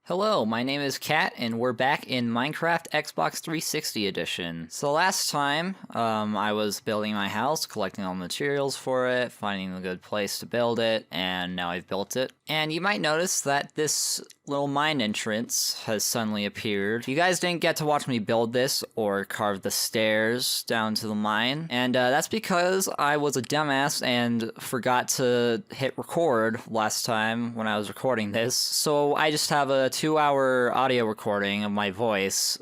Hello, my name is Kat, and we're back in Minecraft Xbox 360 Edition. So last time, I was building my house, collecting all the materials for it, finding a good place to build it, and now I've built it. And you might notice that this little mine entrance has suddenly appeared. You guys didn't get to watch me build this or carve the stairs down to the mine, and that's because I was a dumbass and forgot to hit record last time when I was recording this. So I just have a 2-hour audio recording of my voice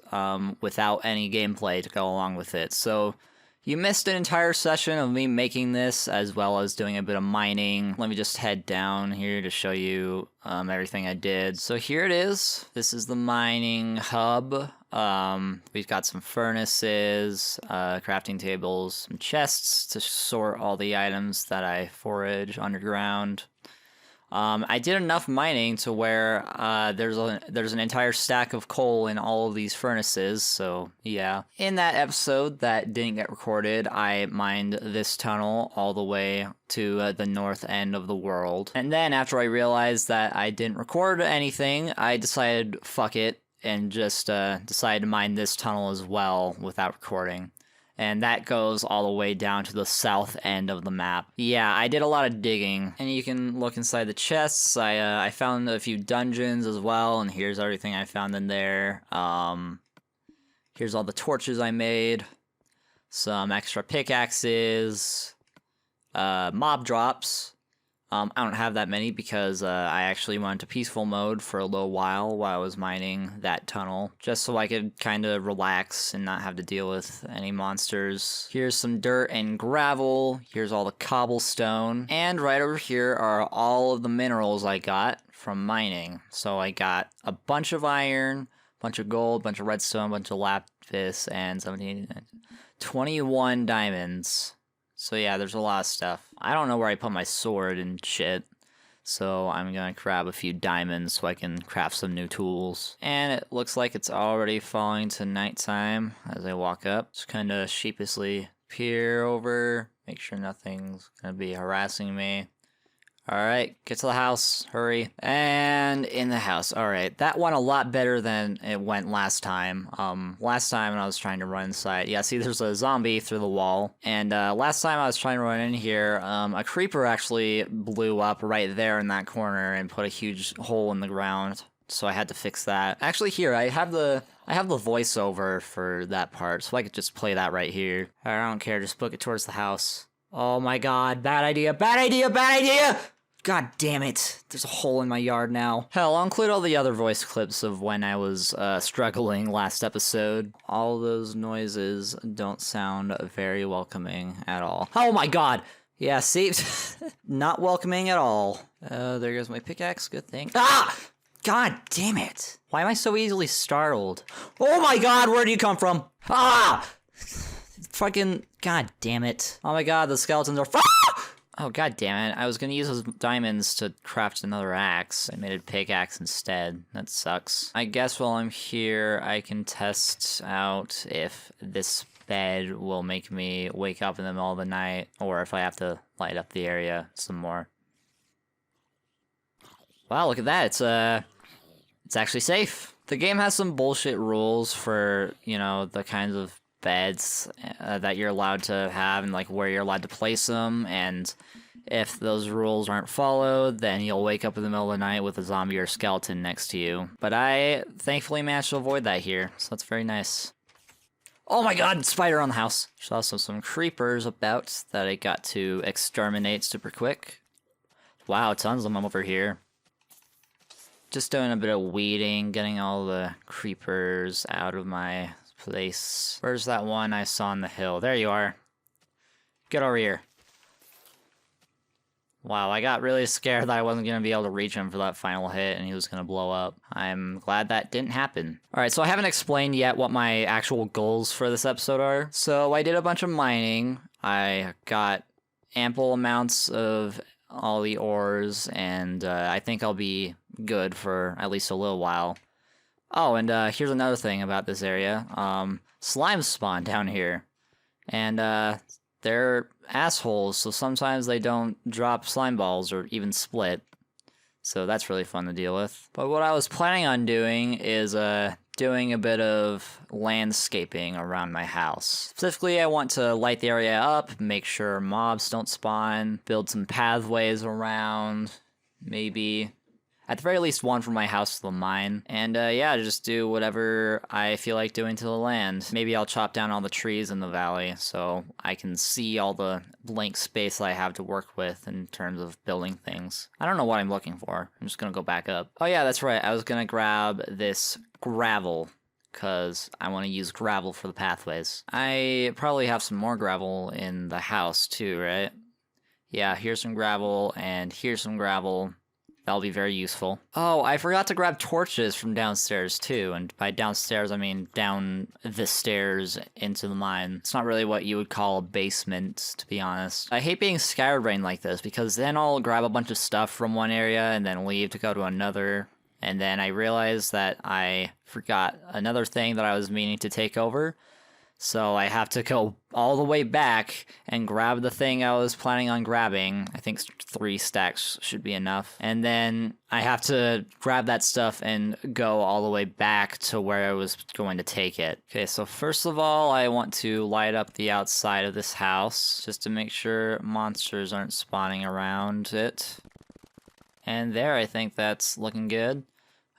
without any gameplay to go along with it. So you missed an entire session of me making this, as well as doing a bit of mining. Let me just head down here to show you everything I did. So here it is. This is the mining hub. We've got some furnaces, crafting tables, some chests to sort all the items that I forage underground. I did enough mining to where there's an entire stack of coal in all of these furnaces, so yeah. In that episode that didn't get recorded, I mined this tunnel all the way to the north end of the world. And then after I realized that I didn't record anything, I decided fuck it and just decided to mine this tunnel as well without recording. And that goes all the way down to the south end of the map. Yeah, I did a lot of digging. And you can look inside the chests. I found a few dungeons as well, and here's everything I found in there. Here's all the torches I made. Some extra pickaxes. Mob drops. I don't have that many because I actually went to peaceful mode for a little while I was mining that tunnel, just so I could kind of relax and not have to deal with any monsters. Here's some dirt and gravel. Here's all the cobblestone. And right over here are all of the minerals I got from mining. So I got a bunch of iron, a bunch of gold, a bunch of redstone, a bunch of lapis, and 21 diamonds. So yeah, there's a lot of stuff. I don't know where I put my sword and shit, so I'm gonna grab a few diamonds so I can craft some new tools. And it looks like it's already falling to nighttime as I walk up. Just kinda sheepishly peer over, make sure nothing's gonna be harassing me. Alright, get to the house, hurry. And in the house, alright. That went a lot better than it went last time. Last time when I was trying to run inside, yeah, see there's a zombie through the wall. And last time I was trying to run in here, a creeper actually blew up right there in that corner and put a huge hole in the ground. So I had to fix that. Actually here, I have the voiceover for that part, so I could just play that right here. I don't care, just book it towards the house. Oh my god, bad idea, bad idea, bad idea! God damn it, there's a hole in my yard now. Hell, I'll include all the other voice clips of when I was struggling last episode. All those noises don't sound very welcoming at all. Oh my god! Yeah, see? Not welcoming at all. There goes my pickaxe, good thing. Ah! God damn it! Why am I so easily startled? Oh my god, where do you come from? Ah! Fucking, god damn it. Oh my god, the skeletons are Oh god damn it, I was gonna use those diamonds to craft another axe. I made a pickaxe instead. That sucks. I guess while I'm here, I can test out if this bed will make me wake up in the middle of the night, or if I have to light up the area some more. Wow, look at that, it's actually safe. The game has some bullshit rules for, you know, the kinds of beds that you're allowed to have and like where you're allowed to place them, and if those rules aren't followed, then you'll wake up in the middle of the night with a zombie or skeleton next to you. But I thankfully managed to avoid that here, so that's very nice. Oh my god, spider on the house. There's also some creepers about that I got to exterminate super quick. Wow, tons of them over here. Just doing a bit of weeding, getting all the creepers out of my place. Where's that one I saw on the hill? There you are. Get over here. Wow, I got really scared that I wasn't going to be able to reach him for that final hit and he was going to blow up. I'm glad that didn't happen. Alright, so I haven't explained yet what my actual goals for this episode are. So I did a bunch of mining. I got ample amounts of all the ores, and I think I'll be good for at least a little while. Oh, and here's another thing about this area. Slimes spawn down here. And they're assholes, so sometimes they don't drop slime balls or even split. So that's really fun to deal with. But what I was planning on doing is doing a bit of landscaping around my house. Specifically, I want to light the area up, make sure mobs don't spawn, build some pathways around, maybe at the very least one from my house to the mine. And yeah, just do whatever I feel like doing to the land. Maybe I'll chop down all the trees in the valley so I can see all the blank space that I have to work with in terms of building things. I don't know what I'm looking for. I'm just gonna go back up. Oh yeah, that's right. I was gonna grab this gravel because I want to use gravel for the pathways. I probably have some more gravel in the house too, right? Yeah, here's some gravel and here's some gravel. That'll be very useful. Oh, I forgot to grab torches from downstairs too, and by downstairs I mean down the stairs into the mine. It's not really what you would call a basement, to be honest. I hate being scatterbrained like this, because then I'll grab a bunch of stuff from one area and then leave to go to another, and then I realize that I forgot another thing that I was meaning to take over. So I have to go all the way back and grab the thing I was planning on grabbing. I think 3 stacks should be enough. And then I have to grab that stuff and go all the way back to where I was going to take it. Okay, so first of all, I want to light up the outside of this house just to make sure monsters aren't spawning around it. And there, I think that's looking good.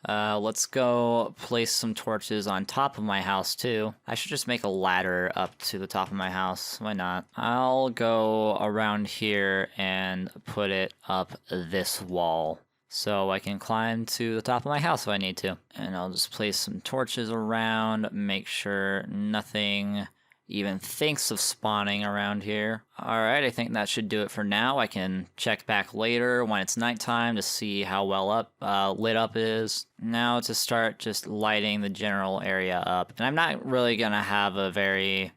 Let's go place some torches on top of my house too. I should just make a ladder up to the top of my house. Why not? I'll go around here and put it up this wall so I can climb to the top of my house if I need to. And I'll just place some torches around, make sure nothing even thinks of spawning around here. Alright, I think that should do it for now. I can check back later when it's nighttime to see how well lit up it is. Now to start just lighting the general area up. And I'm not really gonna have a very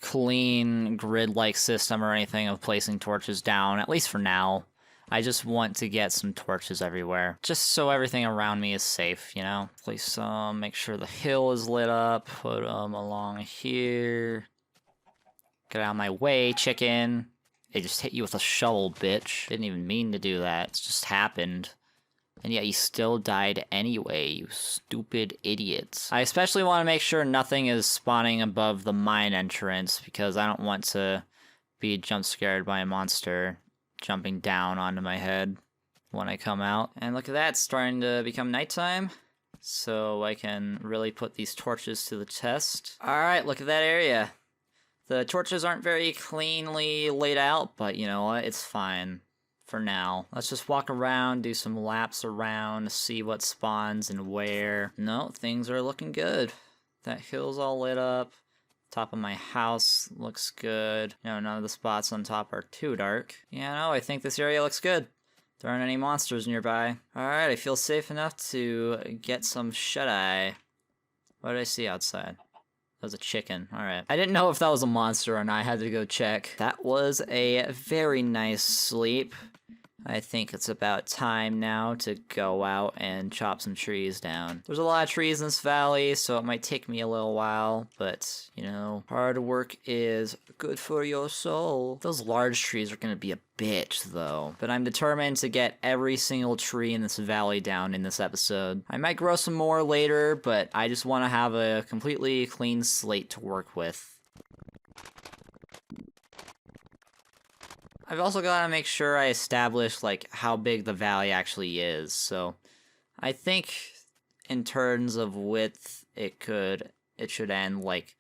clean grid-like system or anything of placing torches down, at least for now. I just want to get some torches everywhere, just so everything around me is safe, you know? Place some, make sure the hill is lit up, put them along here. Get out of my way, chicken. They just hit you with a shovel, bitch. Didn't even mean to do that, it just happened. And yet you still died anyway, you stupid idiots. I especially want to make sure nothing is spawning above the mine entrance, because I don't want to be jump scared by a monster jumping down onto my head when I come out. And look at that, it's starting to become nighttime, so I can really put these torches to the test. Alright, look at that area. The torches aren't very cleanly laid out, but you know what, it's fine for now. Let's just walk around, do some laps around, see what spawns and where. No, things are looking good. That hill's all lit up. Top of my house looks good. No, none of the spots on top are too dark. Yeah, no, I think this area looks good. There aren't any monsters nearby. Alright, I feel safe enough to get some shut-eye. What did I see outside? That was a chicken. Alright. I didn't know if that was a monster or not. I had to go check. That was a very nice sleep. I think it's about time now to go out and chop some trees down. There's a lot of trees in this valley, so it might take me a little while, but, you know, hard work is good for your soul. Those large trees are gonna be a bitch, though. But I'm determined to get every single tree in this valley down in this episode. I might grow some more later, but I just want to have a completely clean slate to work with. I've also got to make sure I establish, like, how big the valley actually is, so I think in terms of width, it should end, like,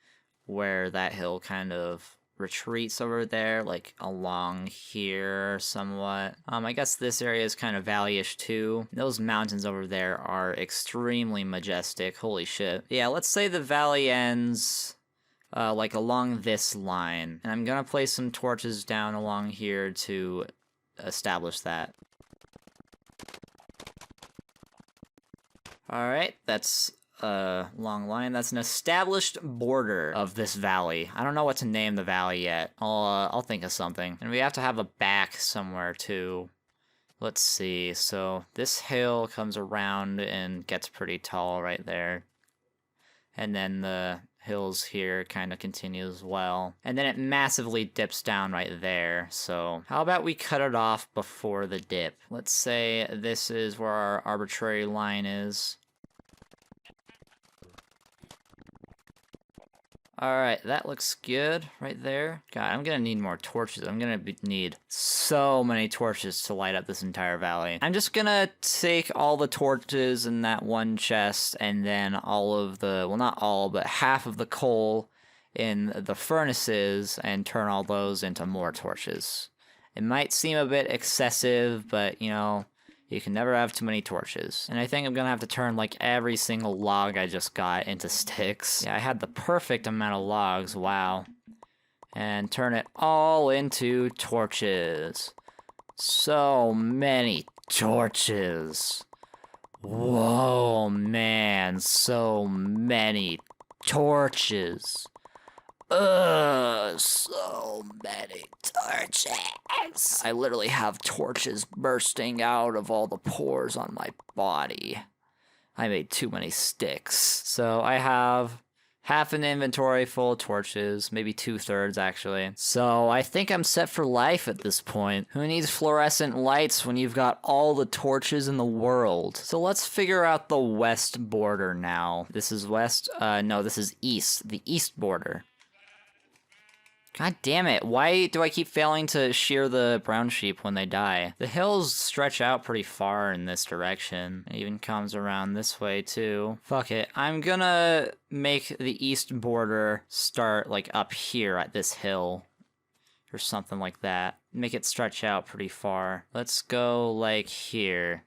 where that hill kind of retreats over there, like, along here somewhat. I guess this area is kind of valley-ish too. Those mountains over there are extremely majestic, holy shit. Yeah, let's say the valley ends like along this line. And I'm gonna place some torches down along here to establish that. Alright, that's a long line. That's an established border of this valley. I don't know what to name the valley yet. I'll think of something. And we have to have a back somewhere too. Let's see, so this hill comes around and gets pretty tall right there. And then the hills here kind of continue as well. And then it massively dips down right there. So how about we cut it off before the dip? Let's say this is where our arbitrary line is. Alright, that looks good right there. God, I'm gonna need more torches. I'm gonna need so many torches to light up this entire valley. I'm just gonna take all the torches in that one chest and then all of the, well, not all, but half of the coal in the furnaces and turn all those into more torches. It might seem a bit excessive, but you know, you can never have too many torches. And I think I'm gonna have to turn like every single log I just got into sticks. Yeah, I had the perfect amount of logs, wow. And turn it all into torches. So many torches. Whoa, man, so many torches. Ugh, so many torches. I literally have torches bursting out of all the pores on my body. I made too many sticks. So I have half an inventory full of torches, maybe 2/3 actually. So I think I'm set for life at this point. Who needs fluorescent lights when you've got all the torches in the world? So let's figure out the west border now. This is west? No, this is east. The east border. God damn it, why do I keep failing to shear the brown sheep when they die? The hills stretch out pretty far in this direction. It even comes around this way too. Fuck it, I'm gonna make the east border start like up here at this hill. Or something like that. Make it stretch out pretty far. Let's go like here.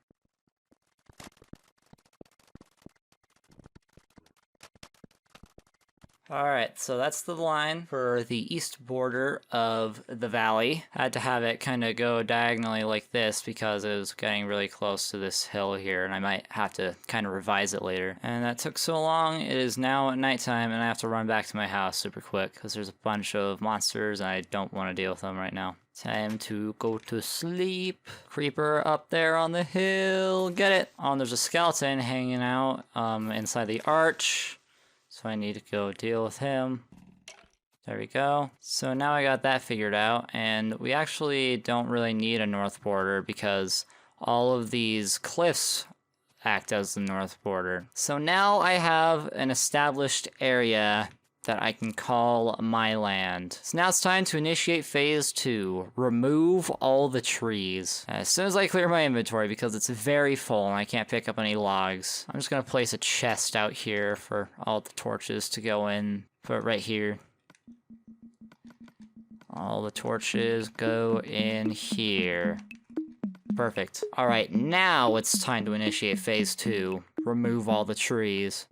Alright, so that's the line for the east border of the valley. I had to have it kind of go diagonally like this because it was getting really close to this hill here, and I might have to kind of revise it later. And that took so long, it is now at nighttime, and I have to run back to my house super quick because there's a bunch of monsters and I don't want to deal with them right now. Time to go to sleep. Creeper up there on the hill. Get it! Oh, and there's a skeleton hanging out inside the arch. So I need to go deal with him. There we go. So now I got that figured out, and we actually don't really need a north border because all of these cliffs act as the north border. So now I have an established area that I can call my land. So now it's time to initiate phase 2. Remove all the trees. As soon as I clear my inventory, because it's very full and I can't pick up any logs, I'm just gonna place a chest out here for all the torches to go in. Put it right here. All the torches go in here. Perfect. Alright, now it's time to initiate phase 2. Remove all the trees.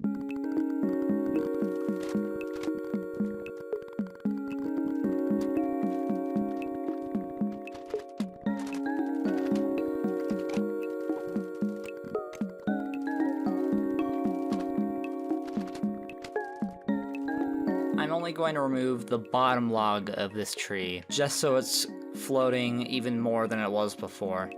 I'm only going to remove the bottom log of this tree, just so it's floating even more than it was before.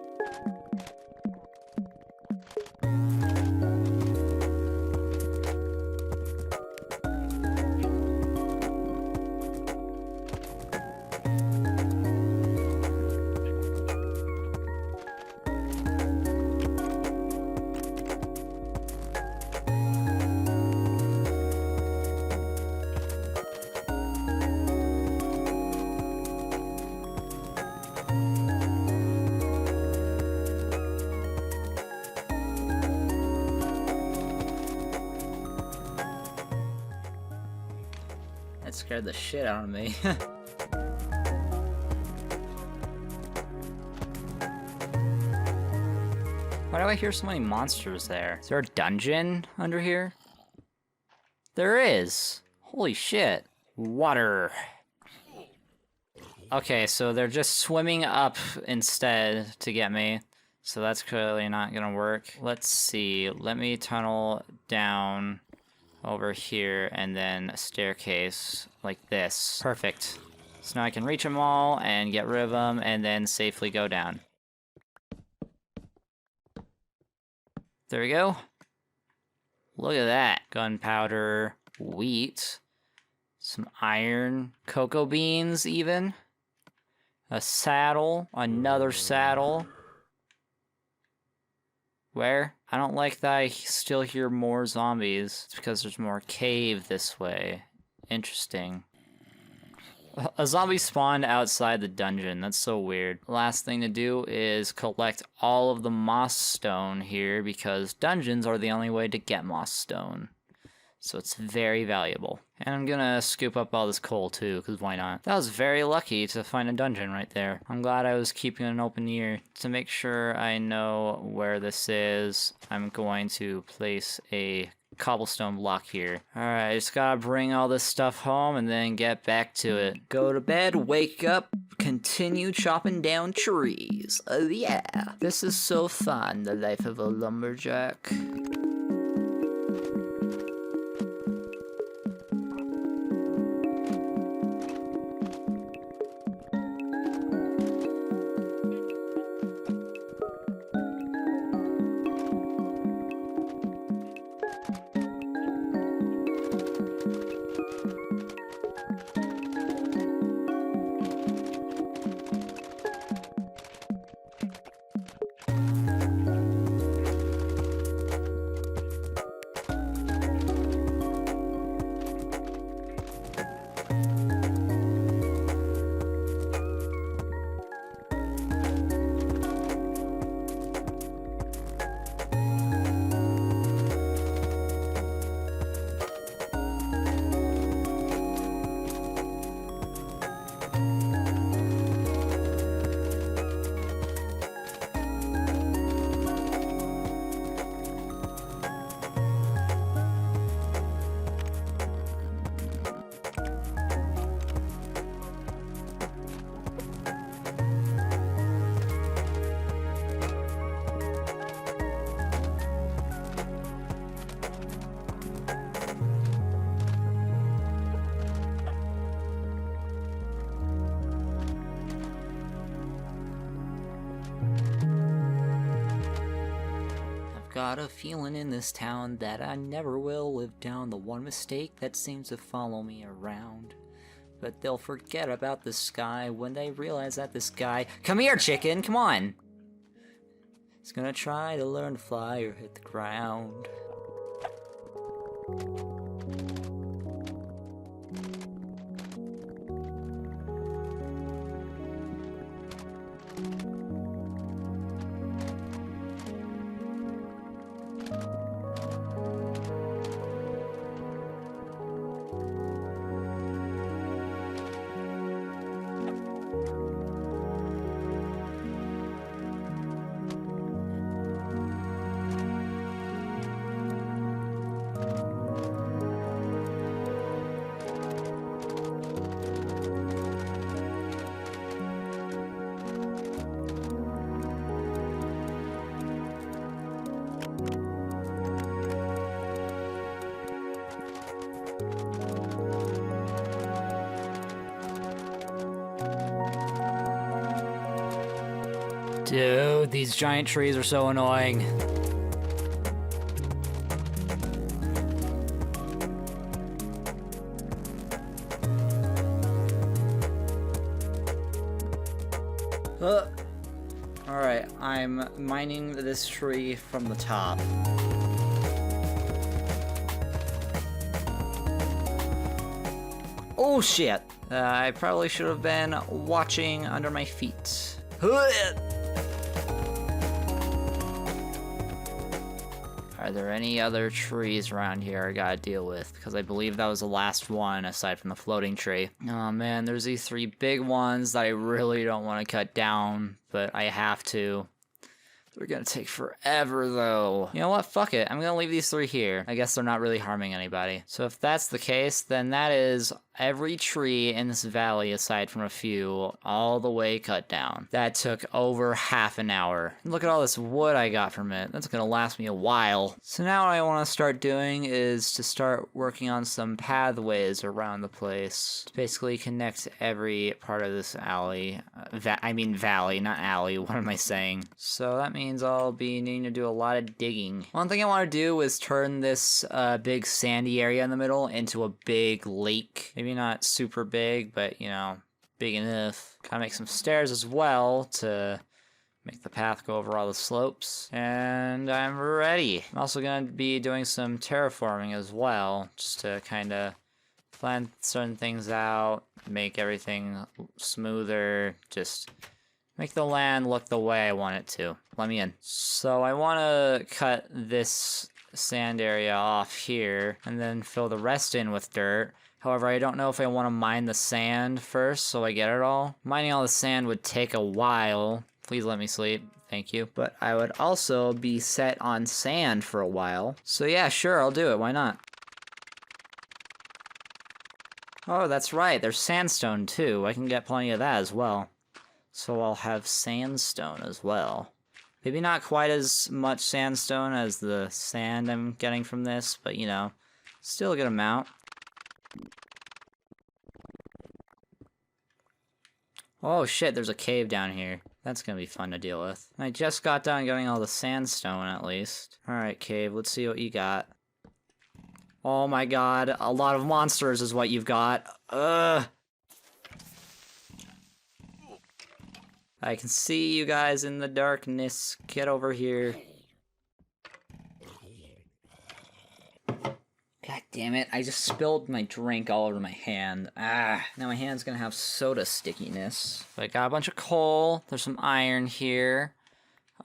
That scared the shit out of me. Why do I hear so many monsters there? Is there a dungeon under here? There is! Holy shit. Water. Okay, so they're just swimming up instead to get me. So that's clearly not gonna work. Let's see, let me tunnel down over here and then a staircase like this. Perfect. So now I can reach them all and get rid of them and then safely go down. There we go. Look at that. Gunpowder, wheat. Some iron. Cocoa beans, even. A saddle. Another saddle. Where? I don't like that I still hear more zombies. It's because there's more cave this way. Interesting. A zombie spawned outside the dungeon. That's so weird. Last thing to do is collect all of the moss stone here because dungeons are the only way to get moss stone. So it's very valuable. And I'm gonna scoop up all this coal too, because why not? That was very lucky to find a dungeon right there. I'm glad I was keeping an open ear. To make sure I know where this is, I'm going to place a cobblestone block here. Alright, I just gotta bring all this stuff home and then get back to it. Go to bed, wake up, continue chopping down trees. Oh yeah. This is so fun, the life of a lumberjack. Got a feeling in this town that I never will live down the one mistake that seems to follow me around. But they'll forget about the sky when they realize that this guy— Come here, chicken, come on! He's gonna try to learn to fly or hit the ground. Dude, these giant trees are so annoying. Alright, I'm mining this tree from the top. Oh shit! I probably should have been watching under my feet. Are there any other trees around here I gotta deal with? Because I believe that was the last one aside from the floating tree. Oh man, there's these three big ones that I really don't want to cut down, but I have to. They're gonna take forever though. You know what? Fuck it. I'm gonna leave these three here. I guess they're not really harming anybody. So if that's the case, then that is every tree in this valley aside from a few all the way cut down. That took over half an hour. Look at all this wood I got from it. That's gonna last me a while. So now what I want to start doing is to start working on some pathways around the place. To basically connect every part of this alley. I mean valley, not alley. What am I saying? So that means means I'll be needing to do a lot of digging. One thing I want to do is turn this big sandy area in the middle into a big lake. Maybe not super big, but you know, big enough. Gotta make some stairs as well to make the path go over all the slopes. And I'm ready. I'm also gonna be doing some terraforming as well, just to kind of plan certain things out, make everything smoother, just make the land look the way I want it to. Let me in. So I want to cut this sand area off here and then fill the rest in with dirt. However, I don't know if I want to mine the sand first so I get it all. Mining all the sand would take a while. Please let me sleep. Thank you. But I would also be set on sand for a while. So yeah, sure, I'll do it. Why not? Oh, that's right. There's sandstone too. I can get plenty of that as well. So I'll have sandstone as well. Maybe not quite as much sandstone as the sand I'm getting from this, but you know, still a good amount. Oh shit, there's a cave down here. That's gonna be fun to deal with. I just got done getting all the sandstone at least. Alright, cave, let's see what you got. Oh my god, a lot of monsters is what you've got. Ugh. I can see you guys in the darkness. Get over here. God damn it, I just spilled my drink all over my hand. Ah, now my hand's gonna have soda stickiness. But I got a bunch of coal. There's some iron here.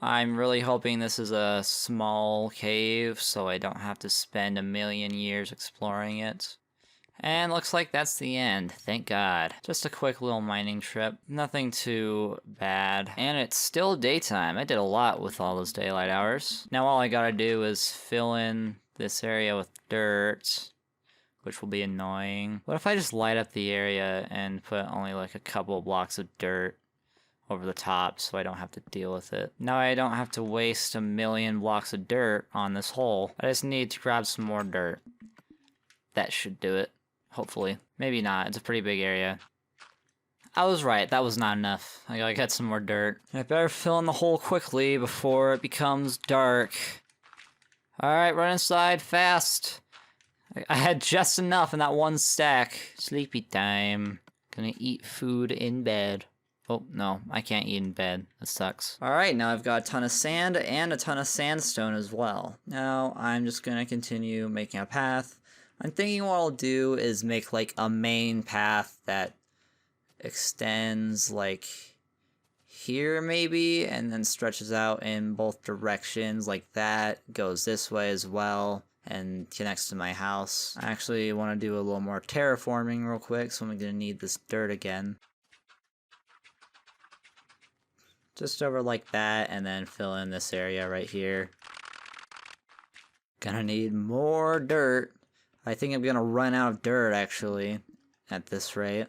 I'm really hoping this is a small cave, so I don't have to spend a million years exploring it. And looks like that's the end, thank God. Just a quick little mining trip, nothing too bad. And it's still daytime, I did a lot with all those daylight hours. Now all I gotta do is fill in this area with dirt, which will be annoying. What if I just light up the area and put only like a couple of blocks of dirt over the top so I don't have to deal with it? Now I don't have to waste a million blocks of dirt on this hole. I just need to grab some more dirt. That should do it. Hopefully. Maybe not. It's a pretty big area. I was right. That was not enough. I gotta get some more dirt. I better fill in the hole quickly before it becomes dark. Alright, run inside fast. I had just enough in that one stack. Sleepy time. Gonna eat food in bed. Oh, no, I can't eat in bed. That sucks. Alright, now I've got a ton of sand and a ton of sandstone as well. Now, I'm just gonna continue making a path. I'm thinking what I'll do is make, like, a main path that extends, like, here maybe, and then stretches out in both directions, like that. Goes this way as well, and connects to my house. I actually want to do a little more terraforming real quick, so I'm gonna need this dirt again. Just over like that, and then fill in this area right here. Gonna need more dirt. I think I'm gonna run out of dirt, actually, at this rate.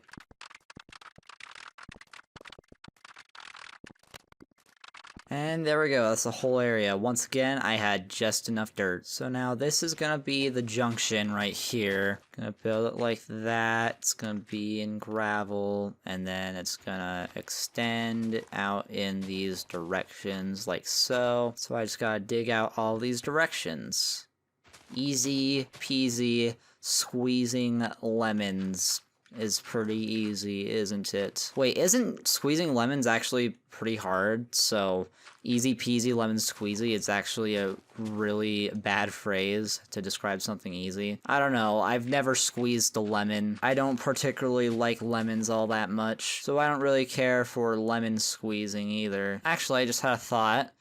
And there we go, that's the whole area. Once again, I had just enough dirt. So now this is gonna be the junction right here. Gonna build it like that. It's gonna be in gravel, and then it's gonna extend out in these directions like so. So I just gotta dig out all these directions. Easy peasy squeezing lemons is pretty easy, isn't it? Wait, isn't squeezing lemons actually pretty hard? So easy peasy lemon squeezy is actually a really bad phrase to describe something easy. I don't know, I've never squeezed a lemon. I don't particularly like lemons all that much, so I don't really care for lemon squeezing either. Actually, I just had a thought.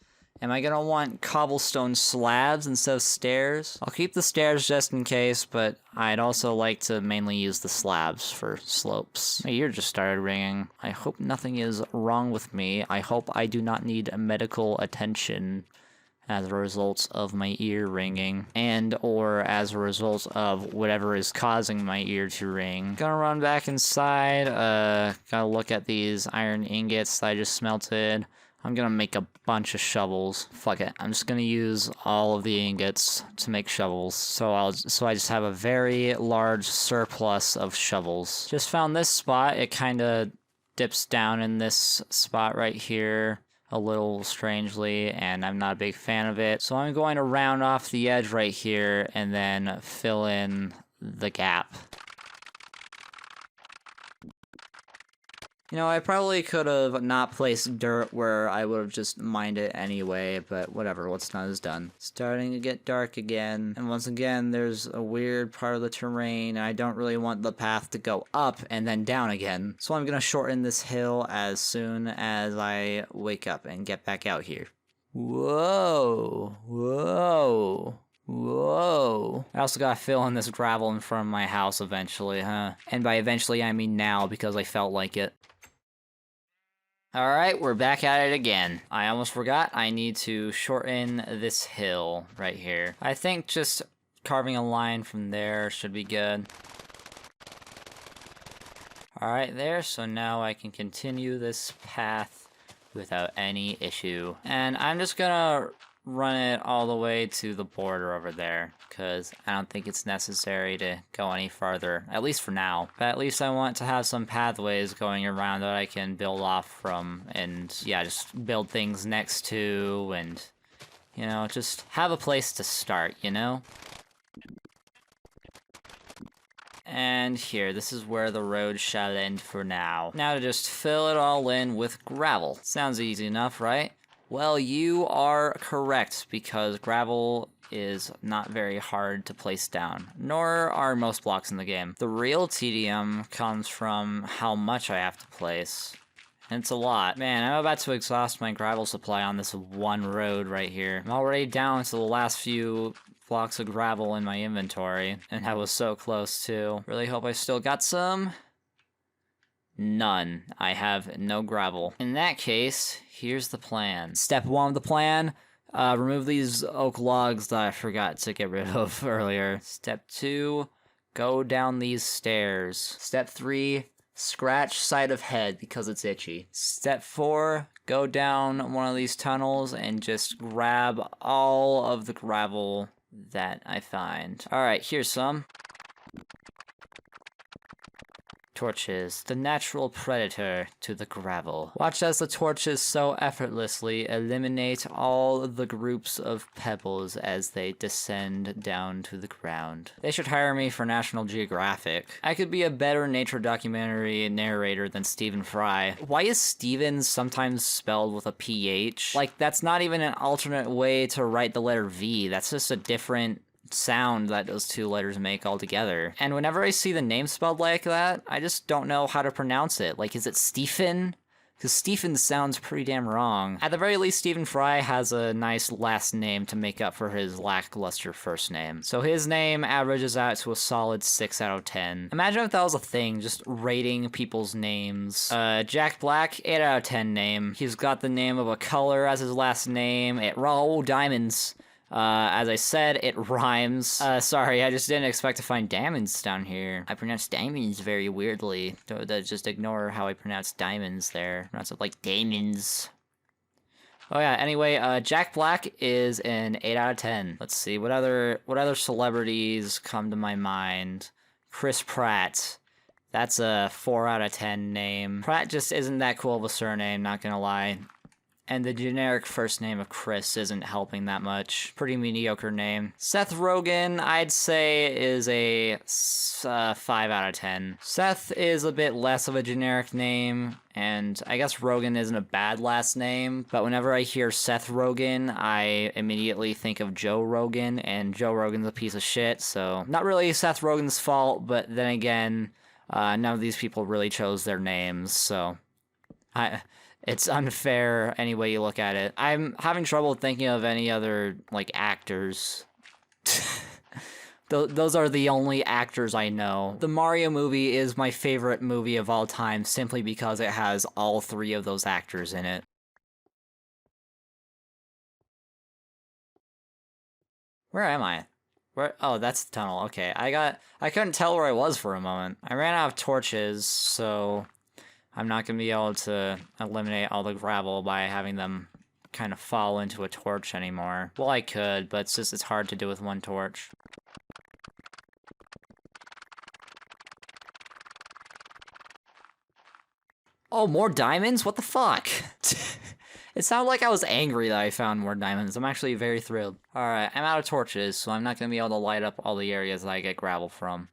Am I gonna want cobblestone slabs instead of stairs? I'll keep the stairs just in case, but I'd also like to mainly use the slabs for slopes. My ear just started ringing. I hope nothing is wrong with me. I hope I do not need medical attention as a result of my ear ringing, and or as a result of whatever is causing my ear to ring. Gonna run back inside, gotta look at these iron ingots that I just smelted. I'm gonna make a bunch of shovels. Fuck it. I'm just gonna use all of the ingots to make shovels. So I just have a very large surplus of shovels. Just found this spot. It kind of dips down in this spot right here a little strangely, and I'm not a big fan of it. So I'm going to round off the edge right here and then fill in the gap. You know, I probably could have not placed dirt where I would have just mined it anyway, but whatever, what's done is done. Starting to get dark again, and once again, there's a weird part of the terrain, and I don't really want the path to go up and then down again. So I'm gonna shorten this hill as soon as I wake up and get back out here. Whoa, whoa. Whoa. I also gotta fill in this gravel in front of my house eventually, huh? And by eventually, I mean now, because I felt like it. Alright, we're back at it again. I almost forgot, I need to shorten this hill right here. I think just carving a line from there should be good. Alright there, so now I can continue this path without any issue. And I'm just gonna run it all the way to the border over there, because I don't think it's necessary to go any farther, at least for now. But at least I want to have some pathways going around that I can build off from, and yeah, just build things next to, and, you know, just have a place to start, you know? And here, this is where the road shall end for now. Now to just fill it all in with gravel. Sounds easy enough, right? Well, you are correct, because gravel is not very hard to place down, nor are most blocks in the game. The real tedium comes from how much I have to place, and it's a lot. Man, I'm about to exhaust my gravel supply on this one road right here. I'm already down to the last few blocks of gravel in my inventory, and I was so close too. Really hope I still got some. None. I have no gravel. In that case, here's the plan. Step 1 of the plan, remove these oak logs that I forgot to get rid of earlier. Step 2, go down these stairs. Step 3, scratch side of head because it's itchy. Step 4, go down one of these tunnels and just grab all of the gravel that I find. Alright, here's some. Torches, the natural predator to the gravel. Watch as the torches so effortlessly eliminate all the groups of pebbles as they descend down to the ground. They should hire me for National Geographic. I could be a better nature documentary narrator than Stephen Fry. Why is Stevens sometimes spelled with a PH? Like, that's not even an alternate way to write the letter V. That's just a different sound that those two letters make altogether. And whenever I see the name spelled like that, I just don't know how to pronounce it. Like, is it Stephen? Because Stephen sounds pretty damn wrong. At the very least, Stephen Fry has a nice last name to make up for his lackluster first name. So his name averages out to a solid 6 out of 10. Imagine if that was a thing, just rating people's names. Jack Black, 8 out of 10 name. He's got the name of a color as his last name. Raul Diamonds. As I said, it rhymes. Sorry, I just didn't expect to find diamonds down here. I pronounced diamonds very weirdly. Just ignore how I pronounced diamonds there. Pronounce it like diamonds. Oh yeah, anyway, Jack Black is an 8 out of 10. Let's see, what other celebrities come to my mind? Chris Pratt. That's a 4 out of 10 name. Pratt just isn't that cool of a surname, not gonna lie. And the generic first name of Chris isn't helping that much. Pretty mediocre name. Seth Rogen, I'd say, is a 5 out of 10. Seth is a bit less of a generic name, and I guess Rogen isn't a bad last name, but whenever I hear Seth Rogen, I immediately think of Joe Rogan, and Joe Rogan's a piece of shit, so not really Seth Rogen's fault, but then again, none of these people really chose their names, so it's unfair any way you look at it. I'm having trouble thinking of any other, like, actors. Those are the only actors I know. The Mario movie is my favorite movie of all time simply because it has all 3 of those actors in it. Where am I? Where? Oh, that's the tunnel. Okay, I couldn't tell where I was for a moment. I ran out of torches, so I'm not going to be able to eliminate all the gravel by having them kind of fall into a torch anymore. Well, I could, but it's hard to do with one torch. Oh, more diamonds? What the fuck? It sounded like I was angry that I found more diamonds. I'm actually very thrilled. Alright, I'm out of torches, so I'm not going to be able to light up all the areas that I get gravel from.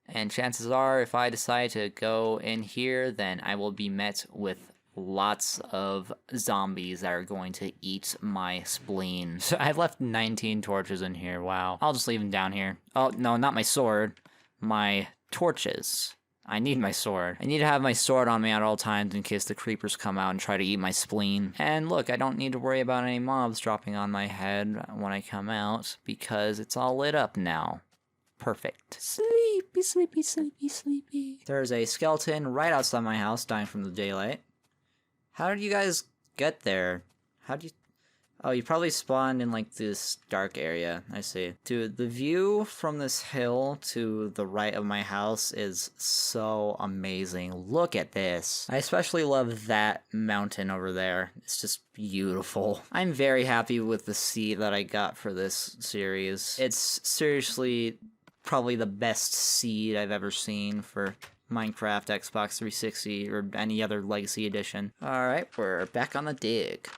And chances are, if I decide to go in here, then I will be met with lots of zombies that are going to eat my spleen. So I've left 19 torches in here, wow. I'll just leave them down here. Oh, no, not my sword. My torches. I need my sword. I need to have my sword on me at all times in case the creepers come out and try to eat my spleen. And look, I don't need to worry about any mobs dropping on my head when I come out, because it's all lit up now. Perfect. Sleepy, sleepy, sleepy, sleepy. There's a skeleton right outside my house dying from the daylight. How did you guys get there? How'd you... Oh, you probably spawned in, like, this dark area. I see. Dude, the view from this hill to the right of my house is so amazing. Look at this. I especially love that mountain over there. It's just beautiful. I'm very happy with the seed that I got for this series. It's seriously probably the best seed I've ever seen for Minecraft, Xbox 360, or any other Legacy Edition. Alright, we're back on the dig.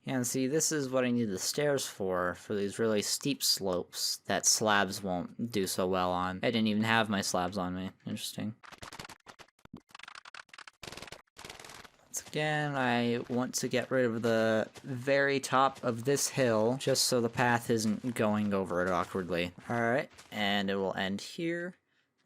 And see, this is what I need the stairs for these really steep slopes that slabs won't do so well on. I didn't even have my slabs on me. Interesting. Once again, I want to get rid of the very top of this hill, just so the path isn't going over it awkwardly. Alright, and it will end here.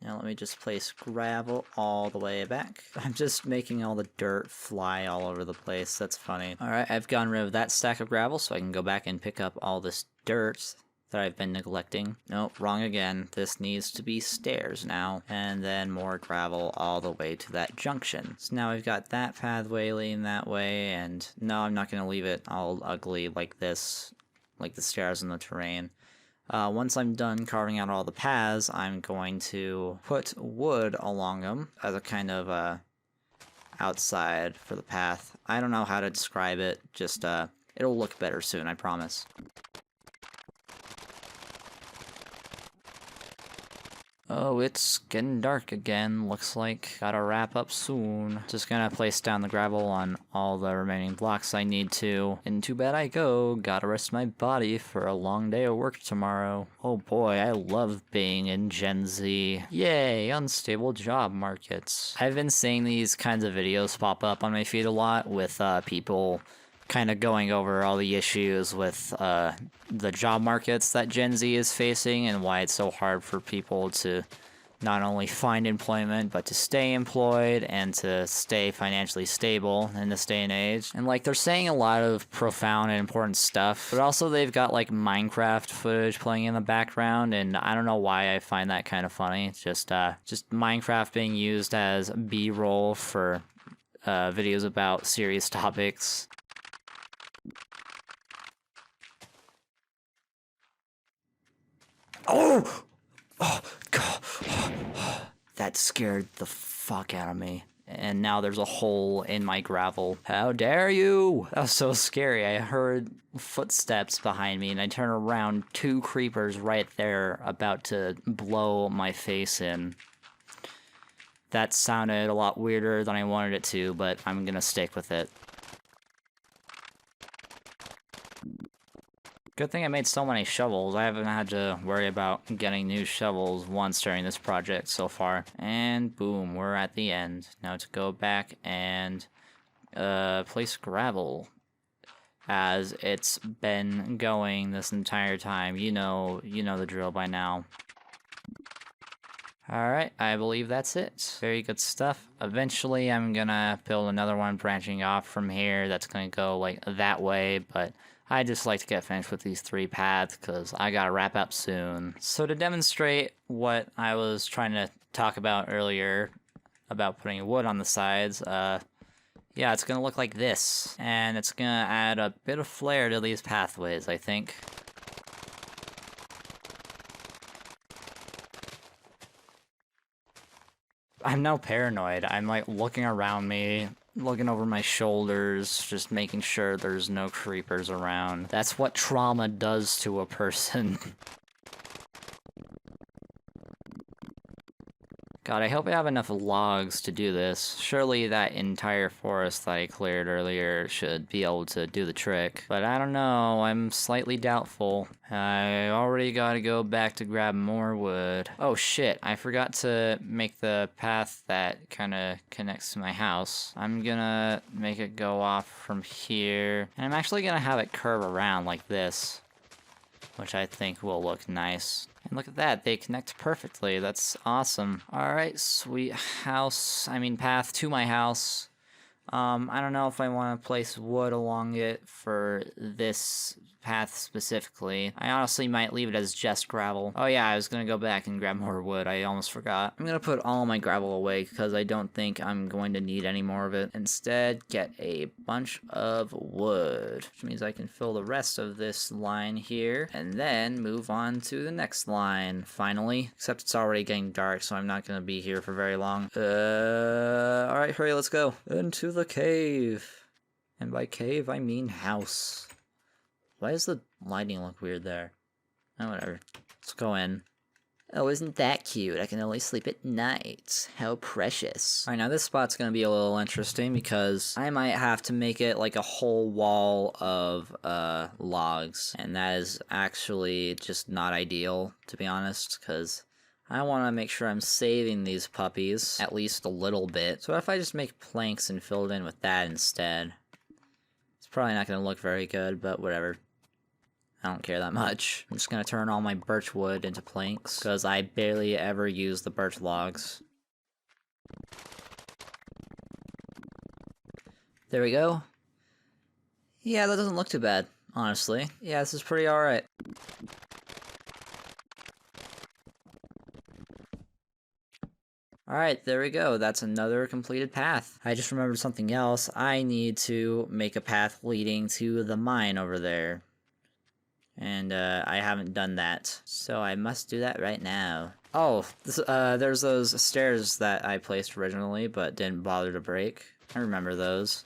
Now let me just place gravel all the way back. I'm just making all the dirt fly all over the place. That's funny. Alright, I've gotten rid of that stack of gravel, so I can go back and pick up all this dirt that I've been neglecting. Nope, wrong again. This needs to be stairs now. And then more gravel all the way to that junction. So now we've got that pathway leading that way, and no, I'm not going to leave it all ugly like this, like the stairs in the terrain. Once I'm done carving out all the paths, I'm going to put wood along them as a kind of outside for the path. I don't know how to describe it, just it'll look better soon, I promise. Oh, it's getting dark again, looks like. Gotta wrap up soon. Just gonna place down the gravel on all the remaining blocks I need to. Into bed I go. Gotta rest my body for a long day of work tomorrow. Oh boy, I love being in Gen Z. Yay, unstable job markets. I've been seeing these kinds of videos pop up on my feed a lot with people kind of going over all the issues with the job markets that Gen Z is facing and why it's so hard for people to not only find employment, but to stay employed and to stay financially stable in this day and age. And like, they're saying a lot of profound and important stuff, but also they've got like Minecraft footage playing in the background, and I don't know why I find that kind of funny. It's just Minecraft being used as B-roll for videos about serious topics. Oh! Oh, God. That scared the fuck out of me. And now there's a hole in my gravel. How dare you? That was so scary. I heard footsteps behind me, and I turn around, 2 creepers right there about to blow my face in. That sounded a lot weirder than I wanted it to, but I'm gonna stick with it. Good thing I made so many shovels. I haven't had to worry about getting new shovels once during this project so far. And boom, we're at the end. Now to go back and place gravel. As it's been going this entire time. You know the drill by now. Alright, I believe that's it. Very good stuff. Eventually I'm gonna build another one branching off from here that's gonna go like that way, but I just like to get finished with these 3 paths because I gotta wrap up soon. So to demonstrate what I was trying to talk about earlier about putting wood on the sides, yeah, it's gonna look like this. And it's gonna add a bit of flair to these pathways, I think. I'm now paranoid. I'm like looking around me, looking over my shoulders, just making sure there's no creepers around. That's what trauma does to a person. God, I hope I have enough logs to do this. Surely that entire forest that I cleared earlier should be able to do the trick. But I don't know, I'm slightly doubtful. I already gotta go back to grab more wood. Oh shit, I forgot to make the path that kinda connects to my house. I'm gonna make it go off from here. And I'm actually gonna have it curve around like this, which I think will look nice. And look at that, they connect perfectly. That's awesome. Alright, sweet path to my house. I don't know if I want to place wood along it for this path specifically. I honestly might leave it as just gravel. Oh yeah, I was gonna go back and grab more wood. I almost forgot. I'm gonna put all my gravel away because I don't think I'm going to need any more of it. Instead, get a bunch of wood, which means I can fill the rest of this line here and then move on to the next line, finally. Except it's already getting dark, so I'm not gonna be here for very long. Alright, hurry, let's go. Into the cave. And by cave, I mean house. Why does the lighting look weird there? Oh, whatever. Let's go in. Oh, isn't that cute? I can only sleep at night. How precious. Alright, now this spot's gonna be a little interesting because I might have to make it like a whole wall of logs. And that is actually just not ideal, to be honest, because I want to make sure I'm saving these puppies at least a little bit. So what if I just make planks and fill it in with that instead? It's probably not going to look very good, but whatever. I don't care that much. I'm just going to turn all my birch wood into planks, because I barely ever use the birch logs. There we go. Yeah, that doesn't look too bad, honestly. Yeah, this is pretty alright. Alright, there we go. That's another completed path. I just remembered something else. I need to make a path leading to the mine over there. And I haven't done that. So I must do that right now. Oh, there's those stairs that I placed originally but didn't bother to break. I remember those.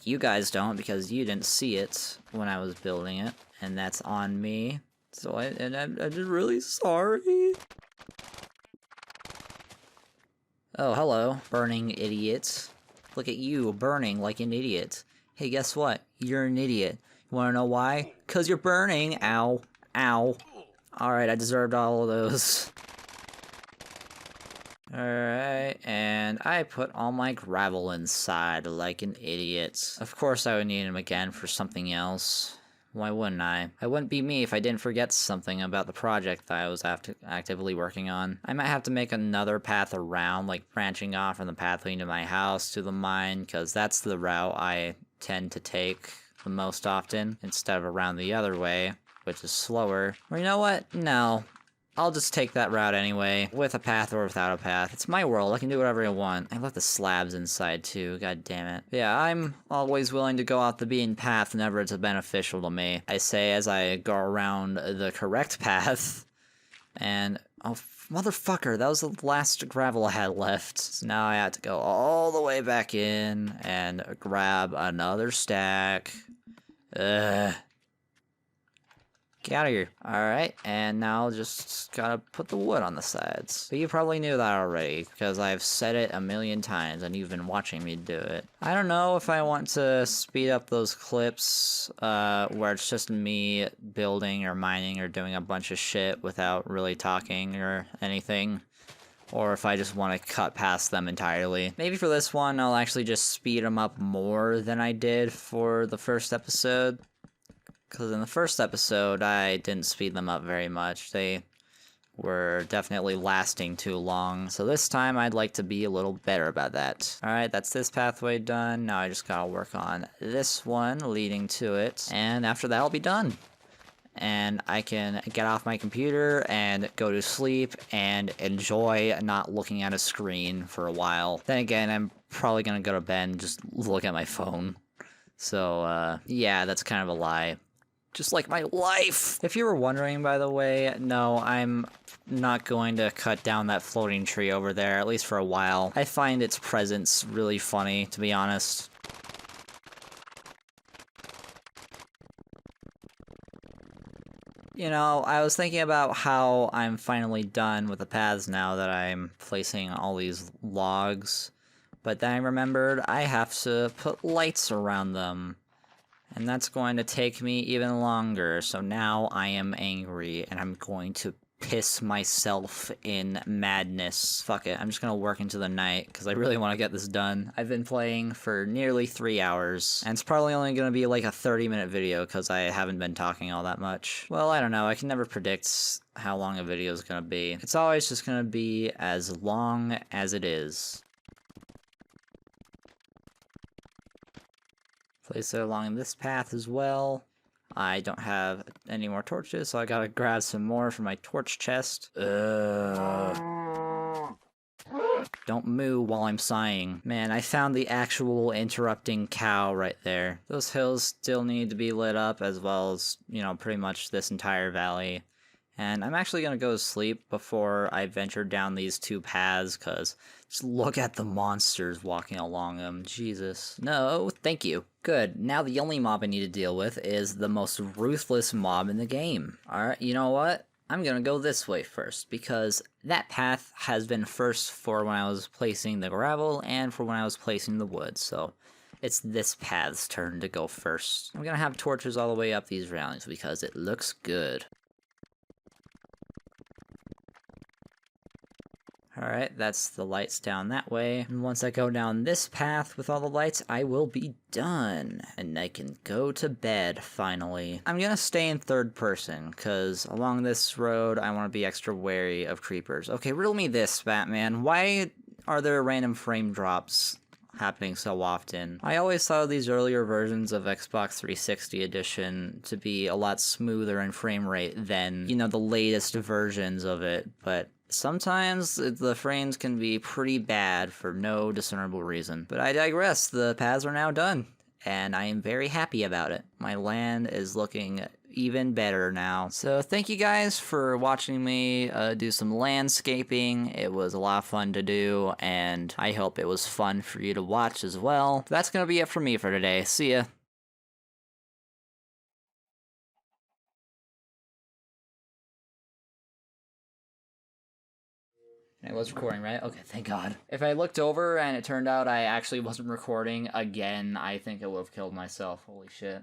You guys don't because you didn't see it when I was building it. And that's on me. So I'm just really sorry. Oh, hello, burning idiot. Look at you, burning like an idiot. Hey, guess what? You're an idiot. You wanna know why? 'Cause you're burning. Ow. Ow. Alright, I deserved all of those. Alright, and I put all my gravel inside like an idiot. Of course I would need him again for something else. Why wouldn't I? I wouldn't be me if I didn't forget something about the project that I was actively working on. I might have to make another path around, like branching off from the path leading to my house to the mine, because that's the route I tend to take the most often, instead of around the other way, which is slower. Or you know what? No. I'll just take that route anyway, with a path or without a path. It's my world, I can do whatever I want. I left the slabs inside too, god damn it. Yeah, I'm always willing to go off the beaten path whenever it's beneficial to me. I say as I go around the correct path, and oh, motherfucker, that was the last gravel I had left. So now I have to go all the way back in, and grab another stack. Ugh. Get out of here. Alright, and now just gotta put the wood on the sides. But you probably knew that already, because I've said it a million times, and you've been watching me do it. I don't know if I want to speed up those clips, where it's just me building or mining or doing a bunch of shit without really talking or anything. Or if I just want to cut past them entirely. Maybe for this one, I'll actually just speed them up more than I did for the first episode. Because in the first episode, I didn't speed them up very much. They were definitely lasting too long. So this time, I'd like to be a little better about that. Alright, that's this pathway done. Now I just gotta work on this one leading to it. And after that, I'll be done. And I can get off my computer and go to sleep and enjoy not looking at a screen for a while. Then again, I'm probably gonna go to bed and just look at my phone. So, yeah, that's kind of a lie. Just like my life! If you were wondering, by the way, no, I'm not going to cut down that floating tree over there, at least for a while. I find its presence really funny, to be honest. You know, I was thinking about how I'm finally done with the paths now that I'm placing all these logs, but then I remembered I have to put lights around them, and that's going to take me even longer, so now I am angry, and I'm going to piss myself in madness. Fuck it, I'm just gonna work into the night, because I really want to get this done. I've been playing for nearly 3 hours, and it's probably only gonna be like a 30-minute video, because I haven't been talking all that much. Well, I don't know, I can never predict how long a video is gonna be. It's always just gonna be as long as it is. Place it along this path as well. I don't have any more torches, so I gotta grab some more from my torch chest. Don't moo while I'm sighing. Man, I found the actual interrupting cow right there. Those hills still need to be lit up, as well as, you know, pretty much this entire valley. And I'm actually gonna go to sleep before I venture down these two paths, cause just look at the monsters walking along them. Jesus. No, thank you. Good. Now the only mob I need to deal with is the most ruthless mob in the game. Alright, you know what? I'm gonna go this way first, because that path has been first for when I was placing the gravel and for when I was placing the wood, so it's this path's turn to go first. I'm gonna have torches all the way up these railings because it looks good. Alright, that's the lights down that way. And once I go down this path with all the lights, I will be done. And I can go to bed, finally. I'm gonna stay in third person, because along this road, I want to be extra wary of creepers. Okay, riddle me this, Batman. Why are there random frame drops happening so often? I always thought of these earlier versions of Xbox 360 edition to be a lot smoother in frame rate than, you know, the latest versions of it, but sometimes the frames can be pretty bad for no discernible reason. But I digress, the paths are now done, and I am very happy about it. My land is looking even better now. So thank you guys for watching me do some landscaping. It was a lot of fun to do, and I hope it was fun for you to watch as well. That's gonna be it for me for today. See ya. It was recording, right? Okay, thank God. If I looked over and it turned out I actually wasn't recording again, I think I would have killed myself. Holy shit.